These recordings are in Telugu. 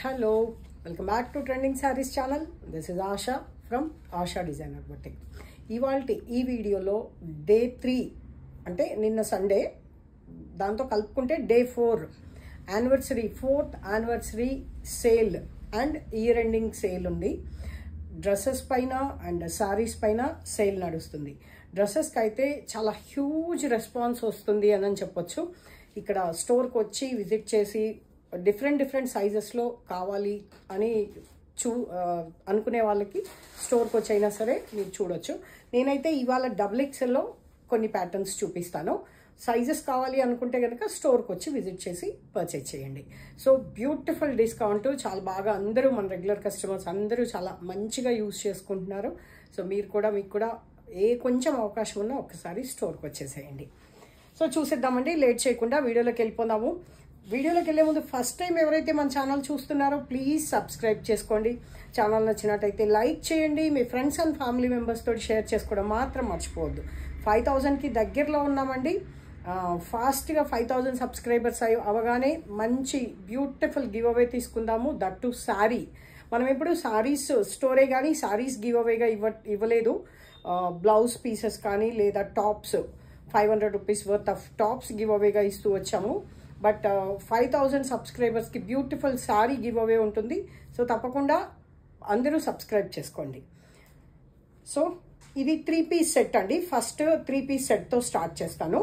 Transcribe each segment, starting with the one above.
Hello, welcome back to Trending Sarees channel. This is Asha from Asha Designer Boutique. ఇవాల్టి ఈ వీడియోలో డే 3 అంటే నిన్న సండే దాంతో కలుపుకుంటే day 4 anniversary 4th anniversary sale and year ending sale ఉంది. డ్రెస్సెస్ పైన అండ్ సారీస్ పైన సేల్ నడుస్తుంది. డ్రెస్సెస్కి అయితే చాలా హ్యూజ్ రెస్పాన్స్ వస్తుంది అని చెప్పొచ్చు. ఇక్కడ స్టోర్కి వచ్చి విజిట్ చేసి డిఫరెంట్ సైజెస్లో కావాలి అని అనుకునే వాళ్ళకి స్టోర్కి వచ్చైనా సరే మీరు చూడొచ్చు. నేనైతే ఇవాళ XXLలో కొన్ని ప్యాటర్న్స్ చూపిస్తాను. సైజెస్ కావాలి అనుకుంటే కనుక స్టోర్కి వచ్చి విజిట్ చేసి పర్చేజ్ చేయండి. సో బ్యూటిఫుల్ డిస్కౌంట్, చాలా బాగా అందరూ మన రెగ్యులర్ కస్టమర్స్ అందరూ చాలా మంచిగా యూజ్ చేసుకుంటున్నారు. సో మీకు కూడా కొంచెం అవకాశం ఉన్నా ఒక్కసారి స్టోర్కి వచ్చేసేయండి. సో చూసేద్దామండి, లేట్ చేయకుండా వీడియోలోకి వెళ్ళిపోదాము. వీడియోలోకి వెళ్ళే ముందు ఫస్ట్ టైం ఎవరైతే మన ఛానల్ చూస్తున్నారో ప్లీజ్ సబ్స్క్రైబ్ చేసుకోండి. ఛానల్ నచ్చినట్టయితే లైక్ చేయండి. మీ ఫ్రెండ్స్ అండ్ ఫ్యామిలీ మెంబర్స్ తోటి షేర్ చేసుకోవడం మాత్రం మర్చిపోవద్దు. 5000కి దగ్గరలో ఉన్నామండి. ఫాస్ట్గా 5000 సబ్స్క్రైబర్స్ అవగానే మంచి బ్యూటిఫుల్ గివ్ అవే తీసుకుందాము. That to sari. మనం ఎప్పుడు సారీస్ స్టోరే కానీ సారీస్ గివ్ అవేగా ఇవ్వలేదు. బ్లౌజ్ పీసెస్ కానీ లేదా tops 500 rupees worth of tops give అవేగా ఇస్తూ వచ్చాము. బట్ 5000 సబ్స్క్రైబర్స్కి బ్యూటిఫుల్ సారీ గివ్ అవే ఉంటుంది. సో తప్పకుండా అందరూ సబ్స్క్రైబ్ చేసుకోండి. సో ఇది 3 పీస్ సెట్ అండి. ఫస్ట్ 3 పీస్ సెట్తో స్టార్ట్ చేస్తాను.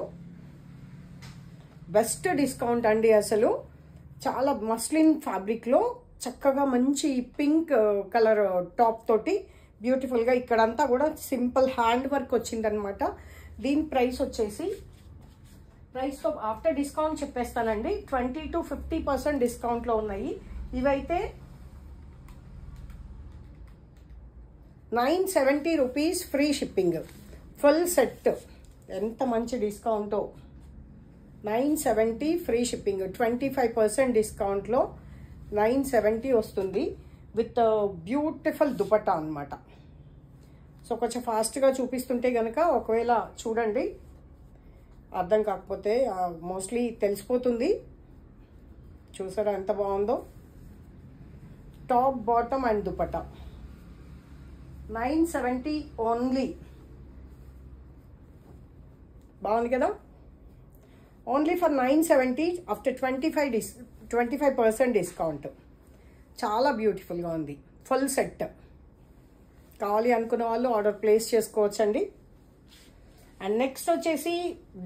బెస్ట్ డిస్కౌంట్ అండి. అసలు చాలా మస్లిన్ ఫ్యాబ్రిక్లో చక్కగా మంచి పింక్ కలర్ టాప్ తోటి బ్యూటిఫుల్గా ఇక్కడంతా కూడా సింపుల్ హ్యాండ్ వర్క్ వచ్చిందనమాట. దీని ప్రైస్ వచ్చేసి ప్రైస్తో ఆఫ్టర్ డిస్కౌంట్ చెప్పేస్తానండి. 20 to 50% డిస్కౌంట్లో ఉన్నాయి. ఇవైతే 970 rupees free shipping full set. ఎంత మంచి డిస్కౌంటో. 970 ఫ్రీ షిప్పింగ్, 25% డిస్కౌంట్లో 970 వస్తుంది విత్ బ్యూటిఫుల్ దుపట్టా అనమాట. సో కొంచెం ఫాస్ట్గా చూపిస్తుంటే కనుక ఒకవేళ చూడండి, అర్థం కాకపోతే మోస్ట్లీ తెలిసిపోతుంది. చూసారా ఎంత బాగుందో. Top bottom and dupatta 970 only. బాగుంది కదా. Only for 970 after 25% discount. చాలా బ్యూటిఫుల్గా ఉంది. ఫుల్ సెట్ కావాలి అనుకున్న వాళ్ళు ఆర్డర్ ప్లేస్ చేసుకోవచ్చండి. అండ్ నెక్స్ట్ వచ్చేసి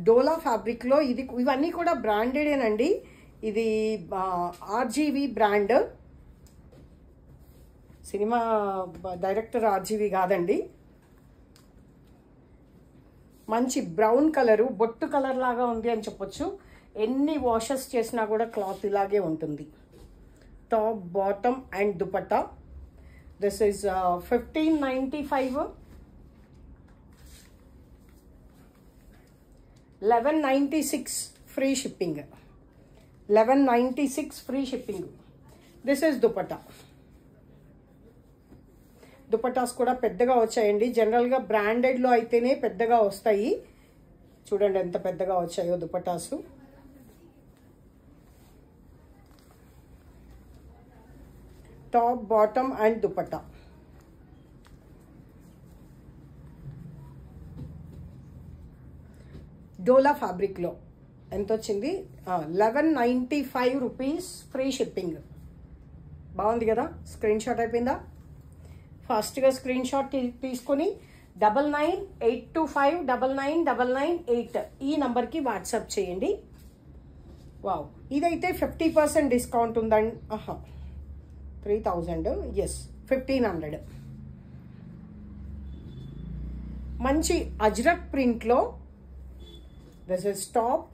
డోలా ఫ్యాబ్రిక్లో ఇవన్నీ కూడా బ్రాండెడేనండి. ఇది RGV brand. Cinema director RGV కాదండి. మంచి బ్రౌన్ కలరు, బొట్టు కలర్ లాగా ఉంది అని చెప్పొచ్చు. ఎన్ని వాషెస్ చేసినా కూడా క్లాత్ ఇలాగే ఉంటుంది. Top bottom and dupatta. This is 1595. 1196 free shipping. 1196 free shipping. This is dupatta. Dupattas కూడా పెద్దగా వచ్చాయండి. జనరల్గా బ్రాండెడ్లో అయితేనే పెద్దగా వస్తాయి. చూడండి ఎంత పెద్దగా వచ్చాయో dupattas. Top bottom and dupatta. డోలా ఫ్యాబ్రిక్లో ఎంత వచ్చింది? 1195 రూపీస్ ఫ్రీ షిప్పింగ్. బాగుంది కదా. స్క్రీన్ షాట్ అయిపోయిందా? ఫాస్ట్గా స్క్రీన్ షాట్ తీసుకొని 9982599998 ఈ నంబర్కి వాట్సాప్ చేయండి. వావ్, ఇదైతే 50% డిస్కౌంట్ ఉందండి. 3000, ఎస్ 1500. మంచి అజ్రక్ ప్రింట్లో దిస్ ఇస్ టాప్.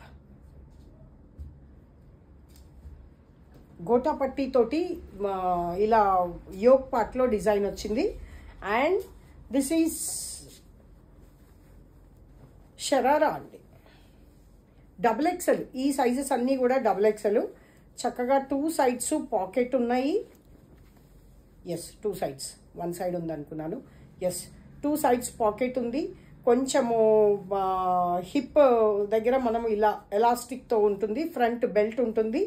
గోటా పట్టీ తోటి ఇలా యోక్ పార్ట్లో డిజైన్ వచ్చింది. అండ్ దిస్ ఈజ్ షరారా అండి. XXL. ఈ సైజెస్ అన్నీ కూడా XXL. చక్కగా 2 sides పాకెట్ ఉన్నాయి. ఎస్ 2 sides, 1 side ఉంది అనుకున్నాను. ఎస్ 2 sides పాకెట్ ఉంది. కొంచెము హిప్ దగ్గర మనం ఇలా ఎలాస్టిక్తో ఉంటుంది. ఫ్రంట్ బెల్ట్ ఉంటుంది.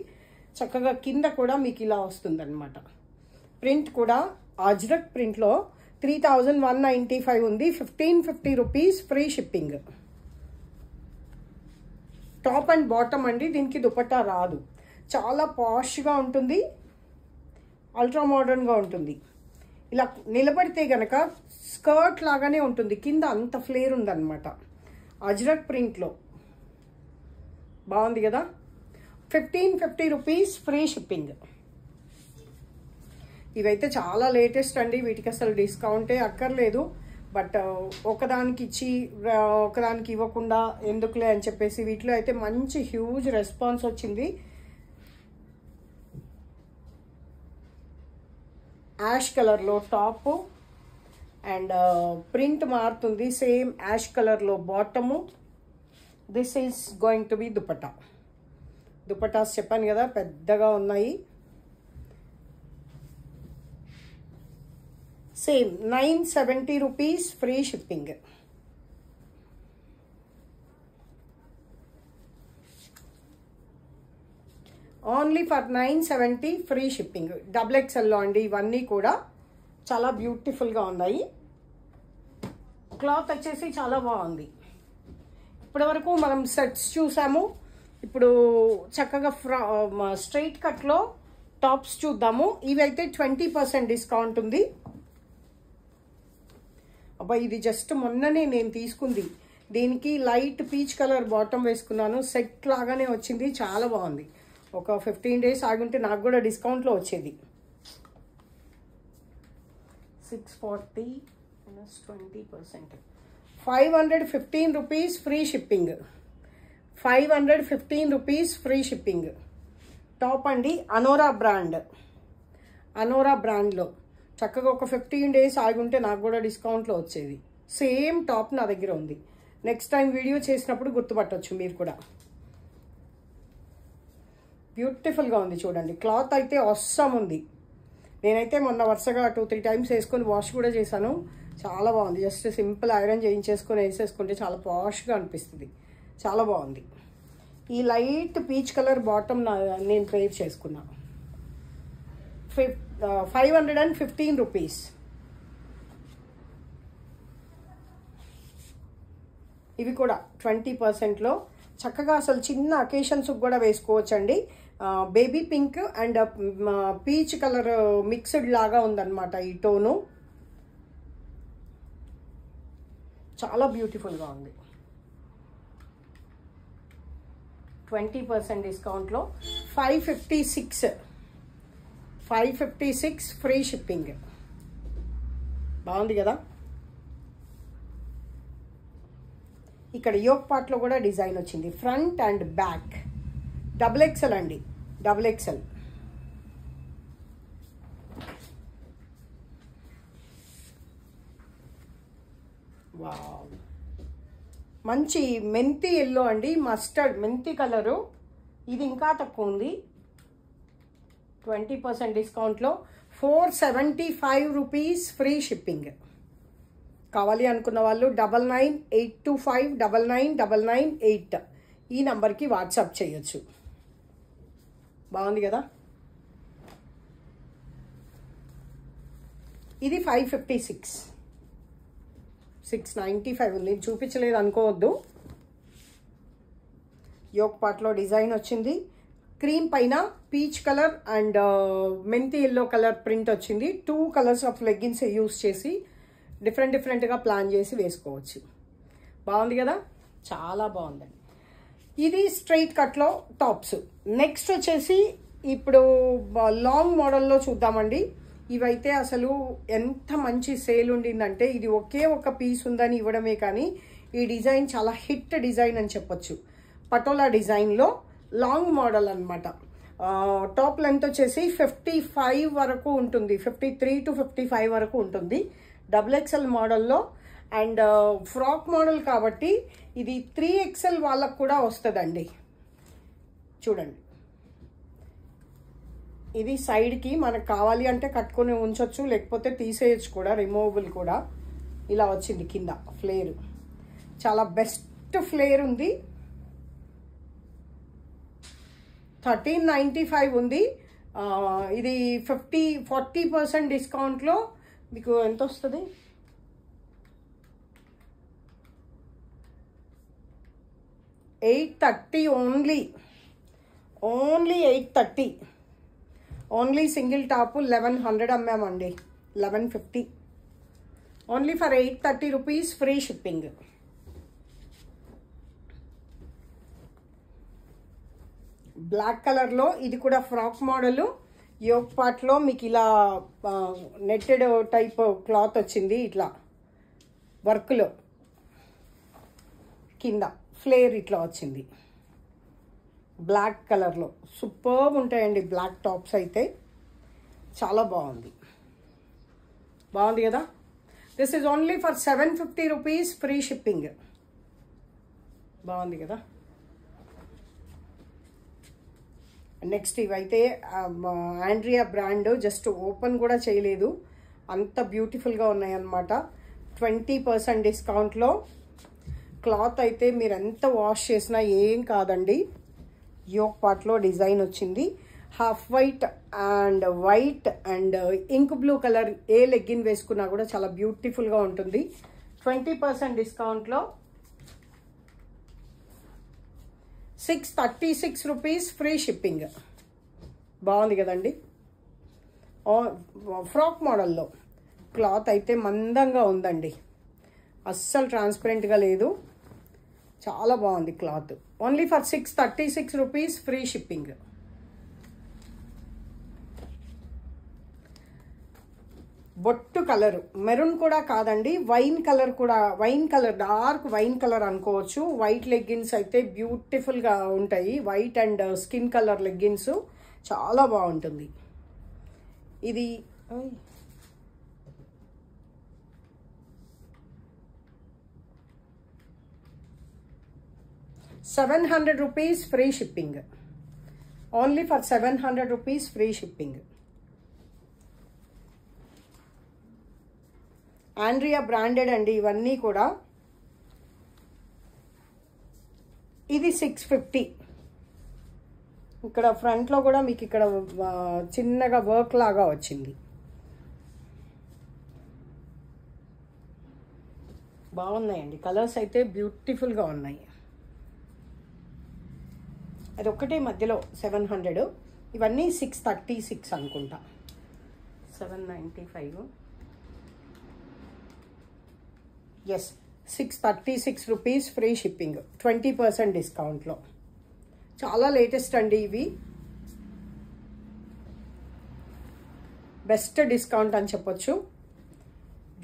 చక్కగా కింద కూడా మీకు ఇలా వస్తుందన్నమాట. ప్రింట్ కూడా అజ్రక్ ప్రింట్లో 3195 ఉంది. 1550 rupees free shipping. Top and bottom అండి, దీనికి దుపట్టా రాదు. చాలా పాష్గా ఉంటుంది, అల్ట్రా మోడర్న్గా ఉంటుంది. ఇలా నిలబడితే గనక స్కర్ట్ లాగానే ఉంటుంది, కింద అంత ఫ్లేర్ ఉందన్నమాట. అజ్రక్ ప్రింట్లో బాగుంది కదా. 1550 రూపీస్ ఫ్రీ షిప్పింగ్. ఇవైతే చాలా లేటెస్ట్ అండి, వీటికి అసలు డిస్కౌంటే అక్కర్లేదు. బట్ ఒకదానికి ఇచ్చి ఒకదానికి ఇవ్వకుండా ఎందుకులే అని చెప్పేసి వీటిలో అయితే మంచి హ్యూజ్ రెస్పాన్స్ వచ్చింది. యాష్ కలర్లో టాపు అండ్ ప్రింట్ మారుతుంది, సేమ్ యాష్ కలర్లో bottom. This is going to be dupatta. Dupattas చెప్పాను కదా పెద్దగా ఉన్నాయి. Same 970 rupees free shipping. Only for 970 free shipping. Double ఎక్స్ఎల్లో అండి ఇవన్నీ కూడా చాలా బ్యూటిఫుల్గా ఉన్నాయి. క్లాత్ వచ్చేసి చాలా బాగుంది. ఇప్పటివరకు మనం సెట్స్ చూసాము, ఇప్పుడు చక్కగా స్ట్రైట్ కట్లో టాప్స్ చూద్దాము. ఇవైతే 20% డిస్కౌంట్ ఉంది. అబ్బా ఇది జస్ట్ మొన్ననే నేను తీసుకుంది. దీనికి లైట్ పీచ్ కలర్ బాటమ్ వేసుకున్నాను, సెట్ లాగానే వచ్చింది, చాలా బాగుంది. ఒక 15 డేస్ ఆగుంటే నాకు కూడా డిస్కౌంట్లో వచ్చేది. 640 - 20%, 515 rupees free shipping. 515 rupees free shipping. Top అండి, అనోరా బ్రాండ్. అనోరా బ్రాండ్లో చక్కగా ఒక 15 డేస్ ఆగుంటే నాకు కూడా డిస్కౌంట్లో వచ్చేది. సేమ్ టాప్ నా దగ్గర ఉంది. నెక్స్ట్ టైం వీడియో చేసినప్పుడు గుర్తుపట్టవచ్చు మీరు కూడా. బ్యూటిఫుల్గా ఉంది చూడండి. క్లాత్ అయితే అవసరం ఉంది. నేనైతే మొన్న వరుసగా 2-3 టైమ్స్ వేసుకొని వాష్ కూడా చేశాను. చాలా బాగుంది. జస్ట్ సింపుల్ ఐరన్ చేయించేసుకొని వేసేసుకుంటే చాలా పాష్గా అనిపిస్తుంది. చాలా బాగుంది. ఈ లైట్ పీచ్ కలర్ బాటమ్ నేను పేర్ చేసుకున్నా. 515 రూపీస్. ఇవి కూడా 20%లో చక్కగా అసలు చిన్న అకేషన్స్ కూడా వేసుకోవచ్చండి. Baby pink and peach colour mixed లాగా ఉందన్నమాట ఈ టోను. చాలా బ్యూటిఫుల్గా ఉంది. 20% డిస్కౌంట్లో 556 ఫ్రీ షిప్పింగ్. బాగుంది కదా. ఇక్కడ యోక్ పార్ట్లో కూడా డిజైన్ వచ్చింది, front and back. Double XL అండి, డబుల్ ఎక్సెల్. వావ్, మంచి మెంతి ఎల్లో అండి, మస్టర్డ్ మెంతి కలరు. ఇది ఇంకా తక్కువ ఉంది. 20% డిస్కౌంట్లో 475 రూపీస్ ఫ్రీ షిప్పింగ్. కావాలి అనుకున్న వాళ్ళు 9982599998 ఈ నంబర్కి వాట్సాప్ చేయొచ్చు. బాగుంది కదా. ఇది 556, 695 ఉంది. చూపించలేదు అనుకోవద్దు. యోక్ పార్ట్లో డిజైన్ వచ్చింది. క్రీమ్ పైన పీచ్ కలర్ అండ్ మెంతి ఎల్లో కలర్ ప్రింట్ వచ్చింది. 2 కలర్స్ ఆఫ్ లెగ్గిన్స్ యూస్ చేసి డిఫరెంట్గా ప్లాన్ చేసి వేసుకోవచ్చు. బాగుంది కదా, చాలా బాగుందండి. ఇది స్ట్రైట్ కట్లో టాప్స్. నెక్స్ట్ వచ్చేసి ఇప్పుడు లాంగ్ మోడల్లో చూద్దామండి. ఇవైతే అసలు ఎంత మంచి సేల్ ఉండిందంటే, ఇది ఒకే ఒక పీస్ ఉందని ఇవ్వడమే కానీ ఈ డిజైన్ చాలా హిట్ డిజైన్ అని చెప్పొచ్చు. పటోలా డిజైన్లో లాంగ్ మోడల్ అనమాట. టాప్ లెంత్ వచ్చేసి 55 వరకు ఉంటుంది, 53 to 55 వరకు ఉంటుంది. డబుల్ ఎక్స్ఎల్ మోడల్లో అండ్ ఫ్రాక్ మోడల్ కాబట్టి ఇది 3XL వాళ్ళకు కూడా వస్తుందండి. చూడండి, ఇది సైడ్కి మనకు కావాలి అంటే కట్టుకొని ఉంచవచ్చు, లేకపోతే తీసేయచ్చు కూడా, రిమూవబుల్ కూడా. ఇలా వచ్చింది కింద ఫ్లేర్, చాలా బెస్ట్ ఫ్లేర్ ఉంది. 1395 ఉంది. ఇది 40% డిస్కౌంట్లో మీకు ఎంత వస్తుంది? 830 ఓన్లీ 830. ఓన్లీ సింగిల్ టాపు 1100 అమ్మామండి, 1150. Only for 830 rupees, free shipping. Black కలర్లో ఇది కూడా ఫ్రాక్ మోడల్. యోక్ పార్ట్లో మీకు ఇలా నెట్టెడ్ టైప్ క్లాత్ వచ్చింది, ఇట్లా వర్క్లో కింద ఫ్లేర్ ఇట్లా వచ్చింది. బ్లాక్ కలర్లో సూపర్బ్ ఉంటాయండి బ్లాక్ టాప్స్ అయితే. చాలా బాగుంది కదా. This is only for 750 rupees, free shipping. బాగుంది కదా. నెక్స్ట్ ఇవైతే ఆండ్రియా బ్రాండ్, జస్ట్ ఓపెన్ కూడా చేయలేదు, అంత బ్యూటిఫుల్గా ఉన్నాయన్నమాట. 20% డిస్కౌంట్లో. క్లాత్ అయితే మీరు ఎంత వాష్ చేసినా ఏం కాదండి. యోక్ పార్ట్లో డిజైన్ వచ్చింది. Half white and ink blue colour ఏ లెగ్గిన్ వేసుకున్నా కూడా చాలా బ్యూటిఫుల్గా ఉంటుంది. 20% డిస్కౌంట్లో 636 రూపీస్, ఫ్రీ షిప్పింగ్. బాగుంది కదండి. ఫ్రాక్ మోడల్లో క్లాత్ అయితే మందంగా ఉందండి, అస్సలు ట్రాన్స్పరెంట్గా లేదు, చాలా బాగుంది cloth. Only for 636 rupees, free shipping. బొట్టు కలర్ మెరూన్ కూడా కాదండి, వైన్ కలర్ కూడా, డార్క్ వైన్ కలర్ అనుకోవచ్చు. వైట్ లెగ్గిన్స్ అయితే బ్యూటిఫుల్గా ఉంటాయి. White and skin colour leggings చాలా బాగుంటుంది. ఇది 700 rupees, free shipping. Only for 700 rupees, free shipping. Andrea branded అండి ఇవన్నీ కూడా. ఇది 650. ఇక్కడ ఫ్రంట్లో కూడా మీకు ఇక్కడ చిన్నగా వర్క్ లాగా వచ్చింది. బాగున్నాయండి, కలర్స్ అయితే బ్యూటిఫుల్గా ఉన్నాయి. అది ఒక్కటే మధ్యలో 700. ఇవన్నీ 636 అనుకుంటా. 795. Yes, 636 rupees, free shipping. 20% డిస్కౌంట్లో. చాలా లేటెస్ట్ అండి ఇవి. బెస్ట్ డిస్కౌంట్ అని చెప్పొచ్చు.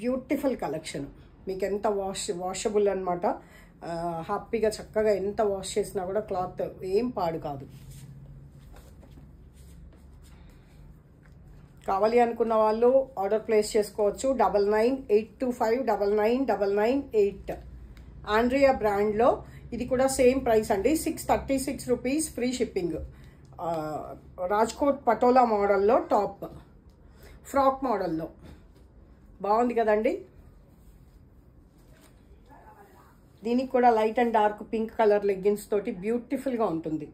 Beautiful collection. మీకు ఎంత వాషబుల్ అనమాట. హ్యాపీగా చక్కగా ఎంత వాష్ చేసినా కూడా క్లాత్ ఏం పాడు కాదు. కావాలి అనుకున్న వాళ్ళు ఆర్డర్ ప్లేస్ చేసుకోవచ్చు. 9982599998. ఆండ్రియా బ్రాండ్లో ఇది కూడా సేమ్ ప్రైస్ అండి, 636 rupees, free shipping. Rajkot patola మోడల్లో టాప్, ఫ్రాక్ మోడల్లో బాగుంది కదండి. దీనికి కూడా light and dark pink colour leggings తోటి బ్యూటిఫుల్గా ఉంటుంది.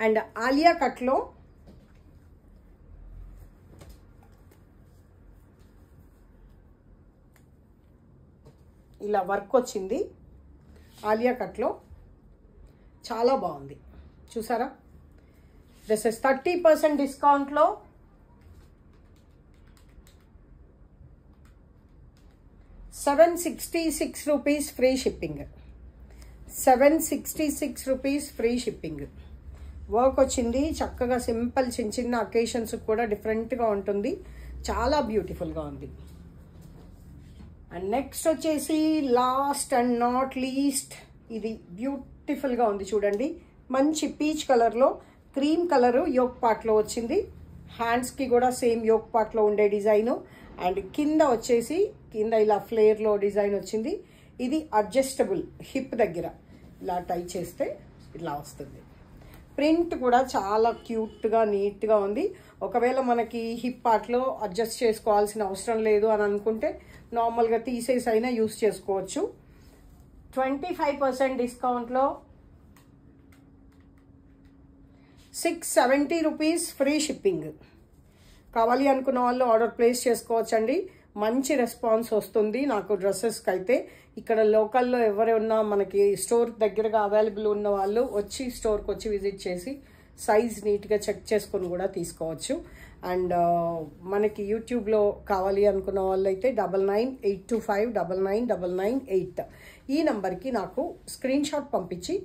అండ్ ఆలియా కట్లో ఇలా వర్క్ వచ్చింది. ఆలియా కట్లో చాలా బాగుంది, చూసారా. దిస్ ఇస్ 30% డిస్కౌంట్లో 766 rupees, free shipping. 766 rupees, free shipping. Work వచ్చింది చక్కగా, సింపుల్ చిన్న చిన్న అకేషన్స్ కూడా డిఫరెంట్గా ఉంటుంది. చాలా బ్యూటిఫుల్గా ఉంది. అండ్ నెక్స్ట్ వచ్చేసి లాస్ట్ అండ్ నాట్ లీస్ట్, ఇది బ్యూటిఫుల్గా ఉంది చూడండి. మంచి పీచ్ కలర్లో క్రీమ్ కలరు యోక్ పార్ట్లో వచ్చింది. హ్యాండ్స్కి కూడా సేమ్ యోక్ పార్ట్లో ఉండే డిజైను. అండ్ కింద వచ్చేసి కింద ఇలా ఫ్లేర్లో డిజైన్ వచ్చింది. ఇది అడ్జస్టబుల్, హిప్ దగ్గర ఇలా టై చేస్తే ఇలా వస్తుంది. ప్రింట్ కూడా చాలా క్యూట్గా నీట్గా ఉంది. ఒకవేళ మనకి హిప్ పార్ట్లో అడ్జస్ట్ చేసుకోవాల్సిన అవసరం లేదు అని అనుకుంటే నార్మల్గా తీసేసి అయినా యూస్ చేసుకోవచ్చు. 25% డిస్కౌంట్లో 670 రూపీస్ ఫ్రీ షిప్పింగ్. కావాలి అనుకున్న వాళ్ళు ఆర్డర్ ప్లేస్ చేసుకోవచ్చండి. మంచి రెస్పాన్స్ వస్తుంది నాకు డ్రెస్సెస్కి అయితే. ఇక్కడ లోకల్లో ఎవరు ఉన్నా మనకి స్టోర్ దగ్గరగా అవైలబుల్ ఉన్న వాళ్ళు వచ్చి స్టోర్కి వచ్చి విజిట్ చేసి సైజ్ నీట్గా చెక్ చేసుకొని కూడా తీసుకోవచ్చు. అండ్ మనకి యూట్యూబ్లో కావాలి అనుకున్న వాళ్ళు అయితే 9982599998 ఈ నెంబర్కి నాకు స్క్రీన్ షాట్ పంపించి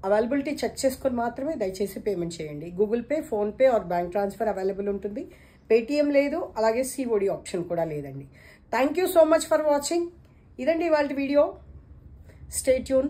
అవైలబిలిటీ చెక్ చేసుకొని మాత్రమే దయచేసి పేమెంట్ చేయండి. Google pay, PhonePe or bank transfer available ఉంటుంది. పేటిఎం లేదు, అలాగే సిఓడి ఆప్షన్ కూడా లేదండి. Thank you so much for watching. ఇదండి ఇవాళ వీడియో. Stay tune.